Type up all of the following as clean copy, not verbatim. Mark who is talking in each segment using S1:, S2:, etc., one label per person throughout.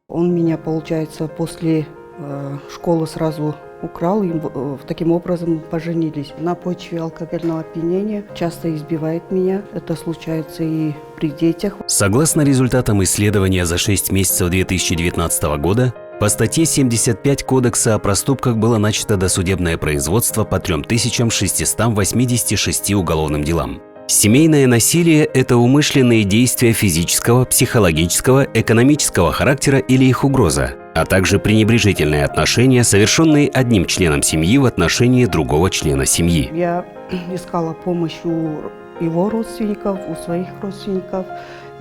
S1: Он меня, получается, после школы сразу украл, и таким образом поженились. На почве алкогольного опьянения часто избивает меня. Это случается и при детях.
S2: Согласно результатам исследования за 6 месяцев 2019 года, по статье 75 Кодекса о проступках было начато досудебное производство по 3686 уголовным делам. Семейное насилие – это умышленные действия физического, психологического, экономического характера или их угроза, а также пренебрежительные отношения, совершенные одним членом семьи в отношении другого члена семьи.
S1: Я искала помощь у его родственников, у своих родственников.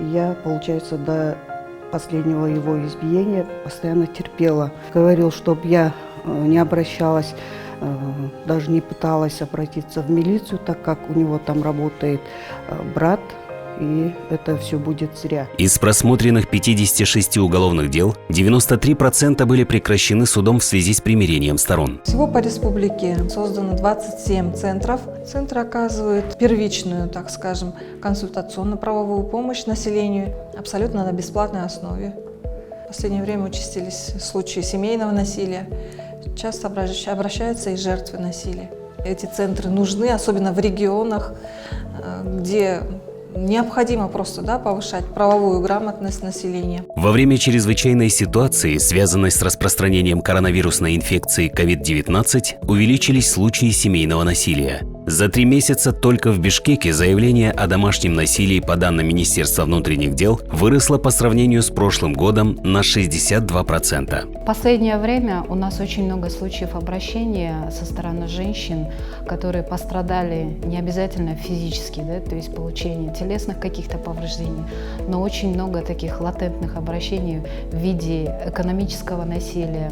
S1: Я, получается, до последнего его избиения постоянно терпела. Говорил, чтобы я не обращалась, даже не пыталась обратиться в милицию, так как у него там работает брат, и это все будет зря.
S2: Из просмотренных 56 уголовных дел 93% были прекращены судом в связи с примирением сторон.
S3: Всего по республике создано 27 центров. Центры оказывают первичную, так скажем, консультационно-правовую помощь населению абсолютно на бесплатной основе. В последнее время участились случаи семейного насилия. Часто обращаются и жертвы насилия. Эти центры нужны, особенно в регионах, где необходимо просто повышать правовую грамотность населения.
S2: Во время чрезвычайной ситуации, связанной с распространением коронавирусной инфекции COVID-19, увеличились случаи семейного насилия. За 3 месяца только в Бишкеке заявление о домашнем насилии по данным Министерства внутренних дел выросло по сравнению с прошлым годом на 62%.
S4: В последнее время у нас очень много случаев обращения со стороны женщин, которые пострадали не обязательно физически, то есть получение телесных каких-то повреждений, но очень много таких латентных обращений в виде экономического насилия,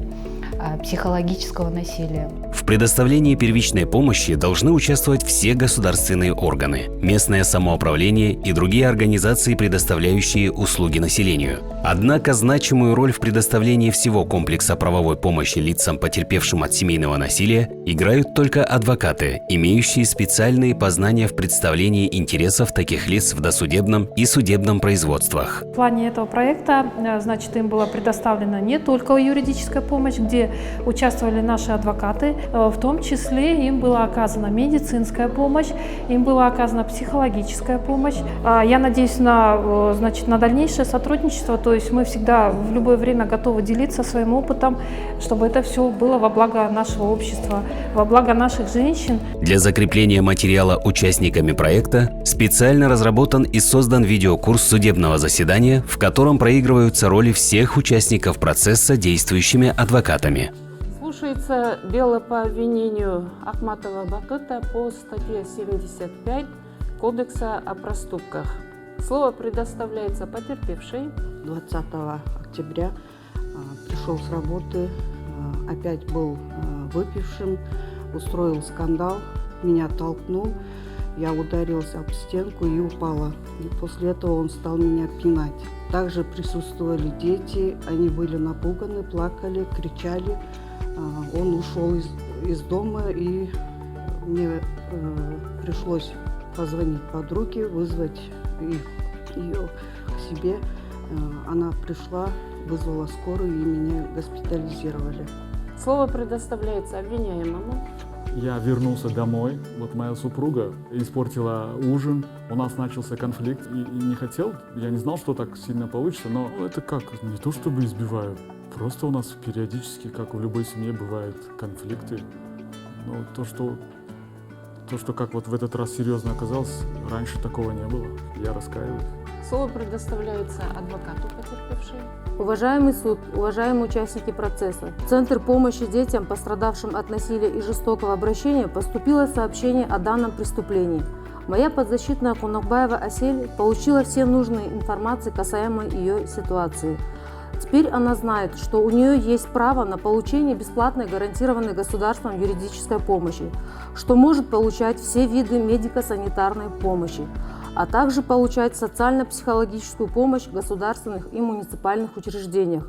S4: психологического насилия.
S2: В предоставлении первичной помощи должны участвовать все государственные органы, местное самоуправление и другие организации, предоставляющие услуги населению. Однако значимую роль в предоставлении всего комплекса правовой помощи лицам, потерпевшим от семейного насилия, играют только адвокаты, имеющие специальные познания в представлении интересов таких лиц в досудебном и судебном производствах.
S5: В плане этого проекта, значит, им была предоставлена не только юридическая помощь, где участвовали наши адвокаты, в том числе им была оказана медицинская помощь, им была оказана психологическая помощь. Я надеюсь на дальнейшее сотрудничество, то есть мы всегда в любое время готовы делиться своим опытом, чтобы это все было во благо нашего общества, во благо наших женщин.
S2: Для закрепления материала участниками проекта специально разработан и создан видеокурс судебного заседания, в котором проигрываются роли всех участников процесса действующими адвокатами.
S6: Слушается дело по обвинению Ахматова Бакыта по статье 75 Кодекса о проступках. Слово предоставляется потерпевшей.
S1: 20 октября пришел с работы, опять был выпившим, устроил скандал, меня толкнул, я ударилась об стенку и упала. И после этого он стал меня пинать. Также присутствовали дети, они были напуганы, плакали, кричали. Он ушел из дома, и мне пришлось позвонить подруге, вызвать ее к себе. Она пришла, вызвала скорую, и меня госпитализировали.
S6: Слово предоставляется обвиняемому.
S7: Я вернулся домой, моя супруга испортила ужин, у нас начался конфликт, и не хотел, я не знал, что так сильно получится, но это не то чтобы избивают, просто у нас периодически, как в любой семье, бывают конфликты, но то, что как в этот раз серьезно оказалось, раньше такого не было, я раскаиваюсь.
S6: Слово предоставляется адвокату потерпевшей.
S8: Уважаемый суд, уважаемые участники процесса, в Центр помощи детям, пострадавшим от насилия и жестокого обращения, поступило сообщение о данном преступлении. Моя подзащитная Кунакбаева Асель получила все нужные информации касаемо ее ситуации. Теперь она знает, что у нее есть право на получение бесплатной гарантированной государством юридической помощи, что может получать все виды медико-санитарной помощи. а также получать социально-психологическую помощь в государственных и муниципальных учреждениях,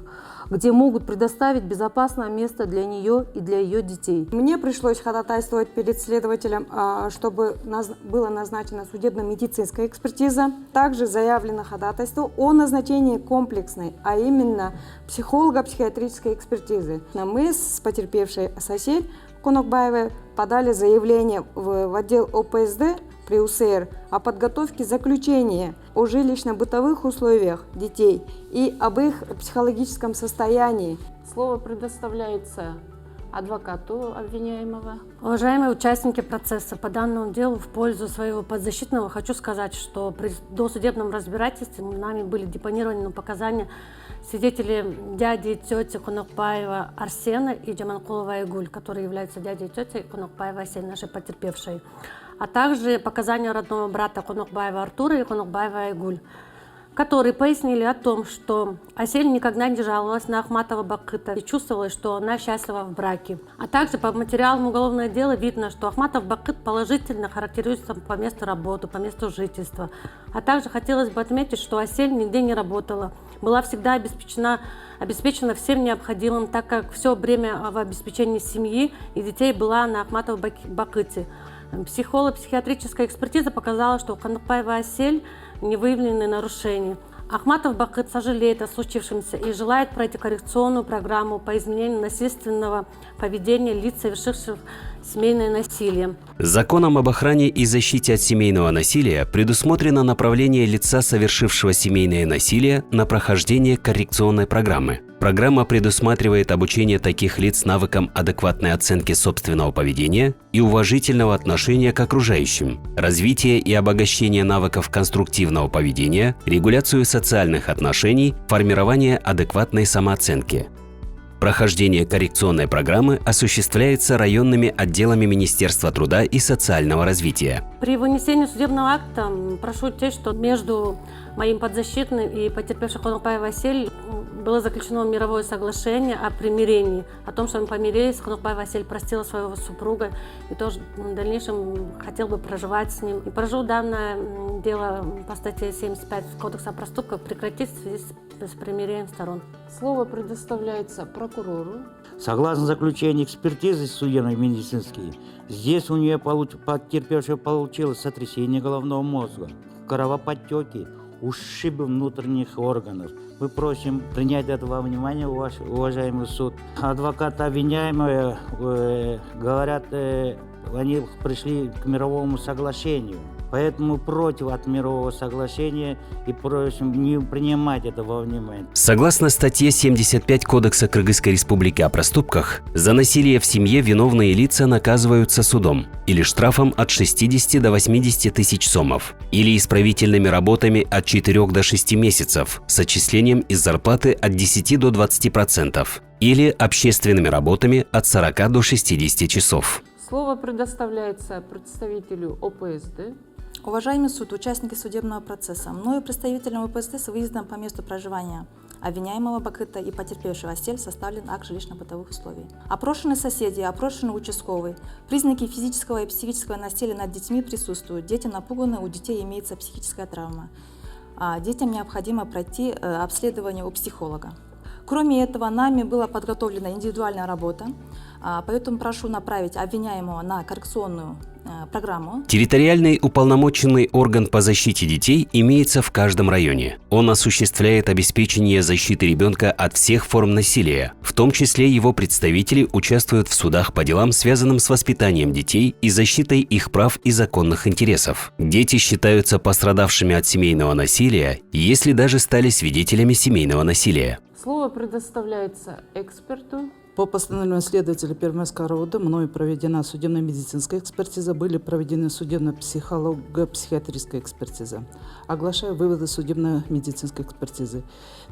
S8: где могут предоставить безопасное место для нее и для ее детей.
S1: Мне пришлось ходатайствовать перед следователем, чтобы была назначена судебно-медицинская экспертиза. Также заявлено ходатайство о назначении комплексной, а именно психолого-психиатрической экспертизы. Мы с потерпевшей Асель Конокбаевой подали заявление в отдел ОПСД при УСР о подготовке заключения о жилищно-бытовых условиях детей и об их психологическом состоянии.
S6: Слово предоставляется адвокату обвиняемого.
S9: Уважаемые участники процесса, по данному делу в пользу своего подзащитного хочу сказать, что при досудебном разбирательстве нами были депонированы показания свидетелей дяди и тети Конокбаева Арсена и Джаманкулова Айгуль, которые являются дядей и тетей Конокбаева Асель, нашей потерпевшей, а также показания родного брата Конокбаева Артура и Конокбаева Айгуль, которые пояснили о том, что Асель никогда не жаловалась на Ахматова Бакыта и чувствовала, что она счастлива в браке. А также по материалам уголовного дела видно, что Ахматов Бакыт положительно характеризуется по месту работы, по месту жительства. А также хотелось бы отметить, что Асель нигде не работала, была всегда обеспечена всем необходимым, так как все время в обеспечении семьи и детей была на Ахматова Бакыте. Психолого-психиатрическая экспертиза показала, что у Конокбаева Асель не выявлены нарушения. Ахматов Бакыт сожалеет о случившемся и желает пройти коррекционную программу по изменению насильственного поведения лиц, совершивших семейное насилие.
S2: Законом об охране и защите от семейного насилия предусмотрено направление лица, совершившего семейное насилие, на прохождение коррекционной программы. Программа предусматривает обучение таких лиц навыкам адекватной оценки собственного поведения и уважительного отношения к окружающим, развитие и обогащение навыков конструктивного поведения, регуляцию социальных отношений, формирование адекватной самооценки. Прохождение коррекционной программы осуществляется районными отделами Министерства труда и социального развития.
S9: При вынесении судебного акта прошу учесть, что между моим подзащитным и потерпевшей Конокбаевой Асель было заключено мировое соглашение о примирении, о том, что мы помирились, Конокбаева Асель простила своего супруга и тоже в дальнейшем хотел бы проживать с ним. И прошу данное дело по статье 75 Кодекса о проступках прекратить в связи с примирением сторон.
S6: Слово предоставляется прокурору.
S10: Согласно заключению экспертизы судебно-медицинской, здесь у нее потерпевшая получилось сотрясение головного мозга, кровоподтеки, ушибы внутренних органов. Мы просим принять это во внимание, уважаемый суд. Адвокаты обвиняемые говорят, они пришли к мировому соглашению. Поэтому против от мирового соглашения и просим не принимать это во внимание.
S2: Согласно статье 75 Кодекса Кыргызской Республики о проступках, за насилие в семье виновные лица наказываются судом или штрафом от 60 до 80 тысяч сомов, или исправительными работами от 4 до 6 месяцев с отчислением из зарплаты от 10 до 20%, или общественными работами от 40 до 60 часов.
S6: Слово предоставляется представителю ОПСД.
S11: Уважаемый суд, участники судебного процесса, мною представителем ОПСД с выездом по месту проживания обвиняемого Бакыта и потерпевшего Асель составлен акт жилищно-бытовых условий. Опрошены соседи, опрошены участковый. Признаки физического и психического насилия над детьми присутствуют. Дети напуганы, у детей имеется психическая травма. Детям необходимо пройти обследование у психолога. Кроме этого, нами была подготовлена индивидуальная работа, поэтому прошу направить обвиняемого на коррекционную программу.
S2: Территориальный уполномоченный орган по защите детей имеется в каждом районе. Он осуществляет обеспечение защиты ребенка от всех форм насилия. В том числе его представители участвуют в судах по делам, связанным с воспитанием детей и защитой их прав и законных интересов. Дети считаются пострадавшими от семейного насилия, если даже стали свидетелями семейного насилия.
S6: Слово предоставляется эксперту.
S12: По постановлению следователя Первомайского РОВД мною проведена судебно-медицинская экспертиза, были проведены судебно-психолого-психиатрическая экспертиза. Оглашаю выводы судебно-медицинской экспертизы.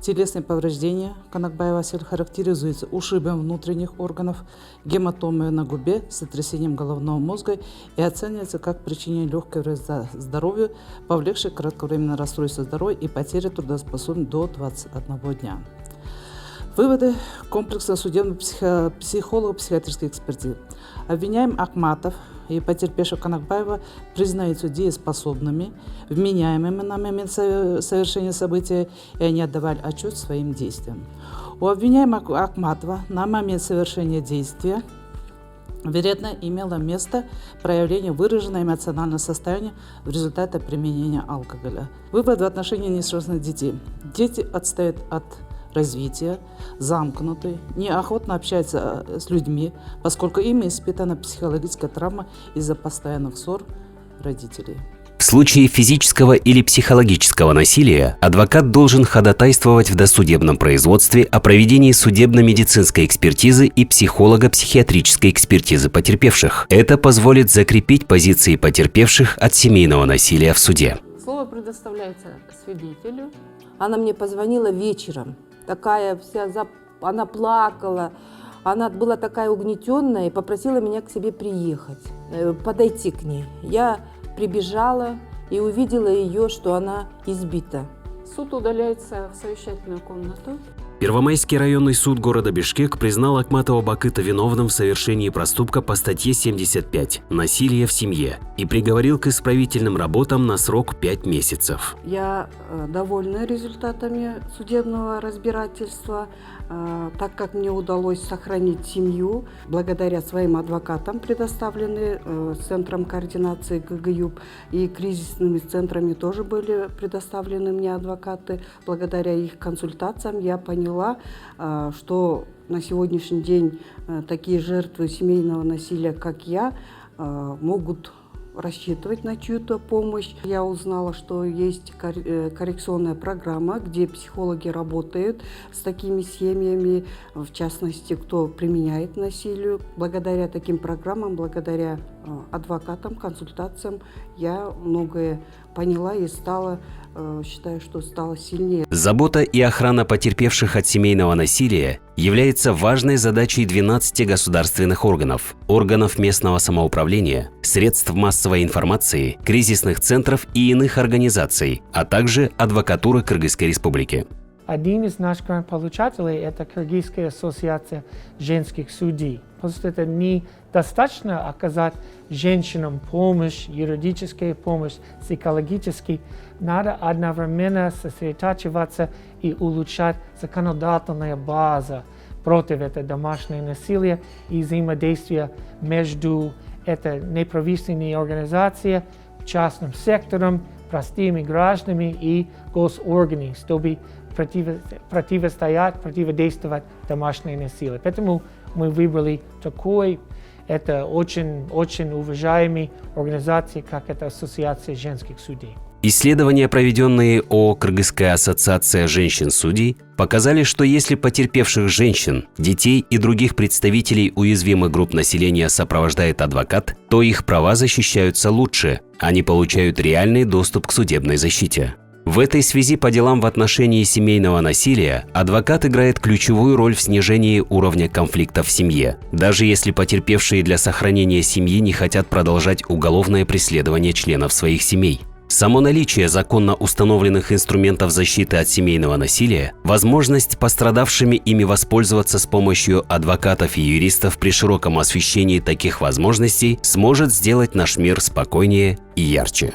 S12: Телесные повреждения Конокбаева Асель характеризуются ушибом внутренних органов, гематомой на губе, сотрясением головного мозга и оценивается как причинение легкого вреда здоровью, повлекшее кратковременное расстройство здоровья и потеря трудоспособности до 21 дня. Выводы комплекса судебно-психолого-психиатрической экспертизы. Обвиняем Ахматов и потерпевших Конакбаева признаются дееспособными, вменяемыми на момент совершения события, и они отдавали отчет своим действиям. У обвиняемого Акматова на момент совершения действия вероятно имело место проявление выраженного эмоционального состояния в результате применения алкоголя. Вывод в отношении несовершеннолетних детей. Дети отстают от развития, замкнуты, неохотно общаются с людьми, поскольку ими испытана психологическая травма из-за постоянных ссор родителей.
S2: В случае физического или психологического насилия адвокат должен ходатайствовать в досудебном производстве о проведении судебно-медицинской экспертизы и психолого-психиатрической экспертизы потерпевших. Это позволит закрепить позиции потерпевших от семейного насилия в суде.
S6: Слово предоставляется свидетелю.
S8: Она мне позвонила вечером, такая вся, она плакала, она была такая угнетенная и попросила меня к себе приехать, подойти к ней. Я прибежала и увидела ее, что она избита.
S6: Суд удаляется в совещательную комнату.
S2: Первомайский районный суд города Бишкек признал Акматова Бакыта виновным в совершении проступка по статье 75 «Насилие в семье» и приговорил к исправительным работам на срок 5 месяцев.
S1: Я довольна результатами судебного разбирательства, так как мне удалось сохранить семью благодаря своим адвокатам, предоставленным Центром координации ГГЮП, и кризисными центрами тоже были предоставлены мне адвокаты. Благодаря их консультациям я поняла, что на сегодняшний день такие жертвы семейного насилия, как я, могут рассчитывать на чью-то помощь. Я узнала, что есть коррекционная программа, где психологи работают с такими семьями, в частности, кто применяет насилие. Благодаря таким программам, благодаря адвокатам, консультациям я многое поняла и считаю, что стала сильнее.
S2: Забота и охрана потерпевших от семейного насилия является важной задачей 12 государственных органов, органов местного самоуправления, средств массовой информации, кризисных центров и иных организаций, а также адвокатуры Кыргызской Республики.
S13: Один из наших получателей – это Кыргызская ассоциация женских судей. Потому что это недостаточно оказать женщинам помощь, юридическую помощь, психологическую. Надо одновременно сосредотачиваться и улучшать законодательную базу против этого домашнего насилия и взаимодействия между этой неправительственной организацией, частным сектором, простыми гражданами и госорганами, чтобы противодействовать домашнему насилию. Поэтому мы выбрали такой, это очень уважаемый организации, как это Ассоциация женских судей.
S2: Исследования, проведенные ООО «Кыргызская ассоциация женщин-судей», показали, что если потерпевших женщин, детей и других представителей уязвимых групп населения сопровождает адвокат, то их права защищаются лучше, они получают реальный доступ к судебной защите. В этой связи по делам в отношении семейного насилия адвокат играет ключевую роль в снижении уровня конфликтов в семье, даже если потерпевшие для сохранения семьи не хотят продолжать уголовное преследование членов своих семей. Само наличие законно установленных инструментов защиты от семейного насилия, возможность пострадавшими ими воспользоваться с помощью адвокатов и юристов при широком освещении таких возможностей сможет сделать наш мир спокойнее и ярче.